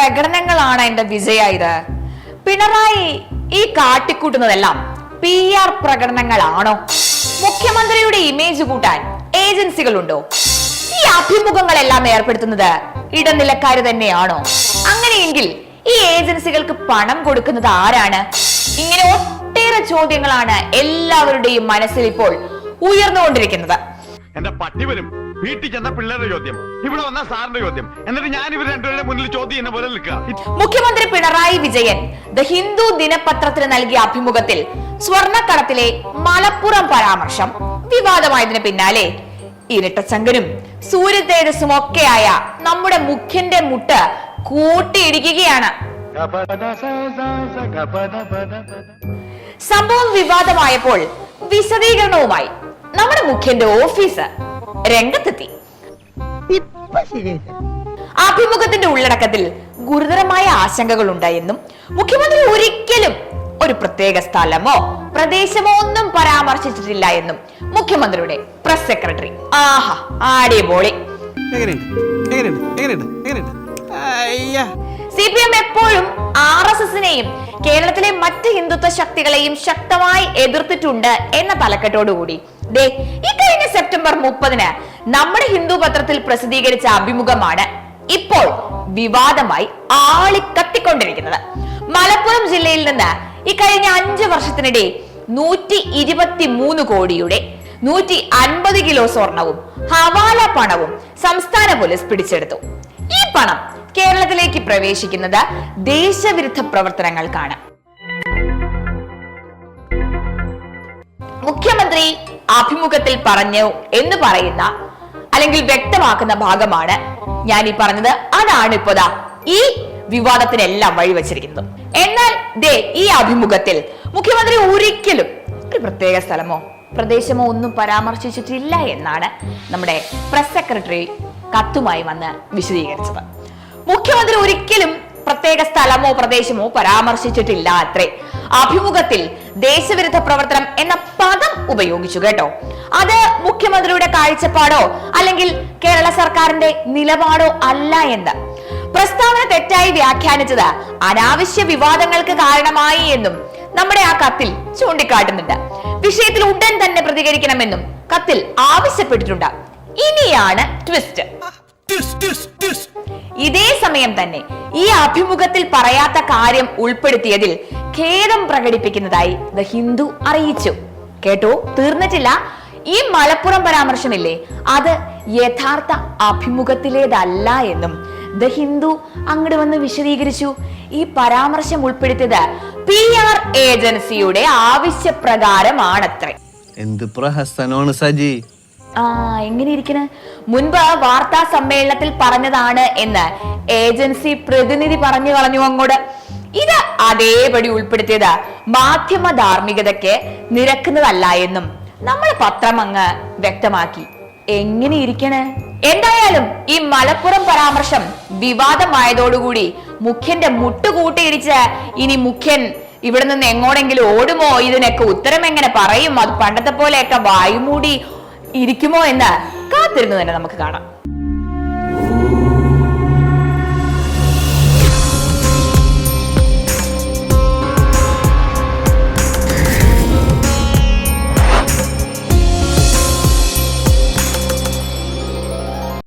പ്രകടനങ്ങളാണ് എന്റെ വിജയ. ഇത് പിണറായി ഈ കാട്ടിക്കൂട്ടുന്നതെല്ലാം PR പ്രകടനങ്ങളാണോ? മുഖ്യമന്ത്രിയുടെ ഇമേജ് കൂട്ടാൻ ഏജൻസികളുണ്ടോ? ഈ അഭിമുഖങ്ങളെല്ലാം ഏർപ്പെടുത്തുന്നത് ഇടനിലക്കാര് തന്നെയാണോ? അങ്ങനെയെങ്കിൽ ഈ ഏജൻസികൾക്ക് പണം കൊടുക്കുന്നത് ആരാണ്? ഇങ്ങനെ ഒട്ടേറെ ചോദ്യങ്ങളാണ് എല്ലാവരുടെയും മനസ്സിൽ ഇപ്പോൾ ഉയർന്നുകൊണ്ടിരിക്കുന്നത്. എന്റെ പട്ടി വരും വീട്ടിൽ ചെന്ന പിള്ളേരുടെ ചോദ്യം, ഇവിടെ വന്ന സാറിന്റെ ചോദ്യം, എന്നിട്ട് ഞാൻ ഇവർ രണ്ടുപേരുടെ മുന്നിൽ ചോദ്യം ചെയ്യുന്ന പോലെ നിൽക്കുക. മുഖ്യമന്ത്രി പിണറായി വിജയൻ ദ ഹിന്ദു ദിനപത്രത്തിന് നൽകിയ അഭിമുഖത്തിൽ സ്വർണ്ണക്കടത്തിലെ മലപ്പുറം പരാമർശം വിവാദമായതിനു പിന്നാലെ ഇരട്ടച്ചങ്കനും സൂര്യതേജസ്സും ഒക്കെയായ നമ്മുടെ മുഖ്യന്റെ മുട്ട് കൂട്ടിയിടിക്കുകയാണ്. സംഭവം വിവാദമായപ്പോൾ വിശദീകരണവുമായി നമ്മുടെ മുഖ്യന്റെ ഓഫീസ് രംഗത്തെത്തി. അഭിമുഖത്തിന്റെ ഉള്ളടക്കത്തിൽ ഗുരുതരമായ ആശങ്കകൾ ഉണ്ടായെന്നും മുഖ്യമന്ത്രി ഒരിക്കലും ഒരു പ്രത്യേക സ്ഥലമോ പ്രദേശമോ ഒന്നും പരാമർശിച്ചിട്ടില്ല എന്നും മുഖ്യമന്ത്രിയുടെ പ്രസ് സെക്രട്ടറി. ആഹാ, അടിപൊളി. CPM എപ്പോഴും RSSനെയും കേരളത്തിലെ മറ്റ് ഹിന്ദുത്വ ശക്തികളെയും ശക്തമായി എതിർത്തിട്ടുണ്ട് എന്ന തലക്കെട്ടോടുകൂടി ഇക്കഴിഞ്ഞ സെപ്റ്റംബർ 30 നമ്മുടെ ഹിന്ദു പത്രത്തിൽ പ്രസിദ്ധീകരിച്ച അഭിമുഖമാണ് ഇപ്പോൾ വിവാദമായി ആളിക്കത്തിക്കൊണ്ടിരിക്കുന്നത്. മലപ്പുറം ജില്ലയിൽ നിന്ന് ഇക്കഴിഞ്ഞ 5 വർഷത്തിനിടെ 123 കോടിയുടെ 150 കിലോ സ്വർണവും ഹവാല പണവും സംസ്ഥാന പോലീസ് പിടിച്ചെടുത്തു. ഈ പണം കേരളത്തിലേക്ക് പ്രവേശിക്കുന്നത് ദേശവിരുദ്ധ പ്രവർത്തനങ്ങൾക്കാണ്. മുഖ്യമന്ത്രി അഭിമുഖത്തിൽ പറഞ്ഞു എന്ന് പറയുന്ന അല്ലെങ്കിൽ വ്യക്തമാക്കുന്ന ഭാഗമാണ് ഞാൻ ഈ പറഞ്ഞത്. അതാണ് ഇപ്പോതാ ഈ വിവാദത്തിനെല്ലാം വഴിവെച്ചിരിക്കുന്നത്. എന്നാൽ ഈ അഭിമുഖത്തിൽ മുഖ്യമന്ത്രി ഒരിക്കലും ഒരു പ്രത്യേക സ്ഥലമോ പ്രദേശമോ ഒന്നും പരാമർശിച്ചിട്ടില്ല എന്നാണ് നമ്മുടെ പ്രസ് സെക്രട്ടറി കത്തുമായി വന്ന് വിശദീകരിച്ചത്. മുഖ്യമന്ത്രി ഒരിക്കലും പ്രത്യേക സ്ഥലമോ പ്രദേശമോ പരാമർശിച്ചിട്ടില്ല അത്രേ. അഭിമുഖത്തിൽ ദേശവിരുദ്ധ പ്രവർത്തനം എന്ന പദം ഉപയോഗിച്ചു കേട്ടോ. അത് മുഖ്യമന്ത്രിയുടെ കാഴ്ചപ്പാടോ അല്ലെങ്കിൽ കേരള സർക്കാരിന്റെ നിലപാടോ അല്ല എന്ന് പ്രസ്താവന തെറ്റായി വ്യാഖ്യാനിച്ചത് അനാവശ്യ വിവാദങ്ങൾക്ക് കാരണമായി എന്നും നമ്മുടെ ആ കത്തിൽ ചൂണ്ടിക്കാട്ടുന്നുണ്ട്. വിഷയത്തിൽ ഉടൻ തന്നെ പ്രതികരിക്കണമെന്നും കത്തിൽ ആവശ്യപ്പെട്ടിട്ടുണ്ട്. ഇനിയാണ് ട്വിസ്റ്റ്. ഇതേ സമയം തന്നെ ഈ അഭിമുഖത്തിൽ പറയാത്ത കാര്യം ഉൾപ്പെടുത്തിയതിൽ ഖേദം പ്രകടിപ്പിക്കുന്നതായി ദ ഹിന്ദു അറിയിച്ചു. കേട്ടോ, തീർന്നിട്ടില്ല. ഈ മലപ്പുറം പരാമർശമില്ലേ, അത് യഥാർത്ഥ അഭിമുഖത്തിലേതല്ല എന്നും ദ ഹിന്ദു അങ്ങോട്ട് വന്ന് വിശദീകരിച്ചു. ഈ പരാമർശം ഉൾപ്പെടുത്തിയത് PR ഏജൻസിയുടെ ആവശ്യപ്രകാരമാണത്രേ. എന്ത് പ്രഹസനമാണ് സജി. എങ്ങനെ ഇരിക്കണ്? മുൻപ് വാർത്താ സമ്മേളനത്തിൽ പറഞ്ഞതാണ് എന്ന് ഏജൻസി പ്രതിനിധി പറഞ്ഞു കളഞ്ഞു അങ്ങോട്ട്. ഇത് അതേപടി ഉൾപ്പെടുത്തിയത് മാധ്യമ ധാർമ്മികതയ്ക്ക് നിരക്കുന്നതല്ല എന്നും നമ്മൾ പത്രം അങ്ങ് വ്യക്തമാക്കി. എങ്ങനെ ഇരിക്കണ്? എന്തായാലും ഈ മലപ്പുറം പരാമർശം വിവാദമായതോടുകൂടി മുഖ്യന്റെ മുട്ടുകൂട്ടിയിടിച്ച് ഇനി മുഖ്യൻ ഇവിടെ നിന്ന് എങ്ങോടെങ്കിലും ഓടുമോ, ഇതിനൊക്കെ ഉത്തരം എങ്ങനെ പറയും, അത് പണ്ടത്തെ പോലെയൊക്കെ വായുമൂടി ഇരിക്കുമോ എന്ന് കാത്തിരുന്നു തന്നെ നമുക്ക് കാണാം.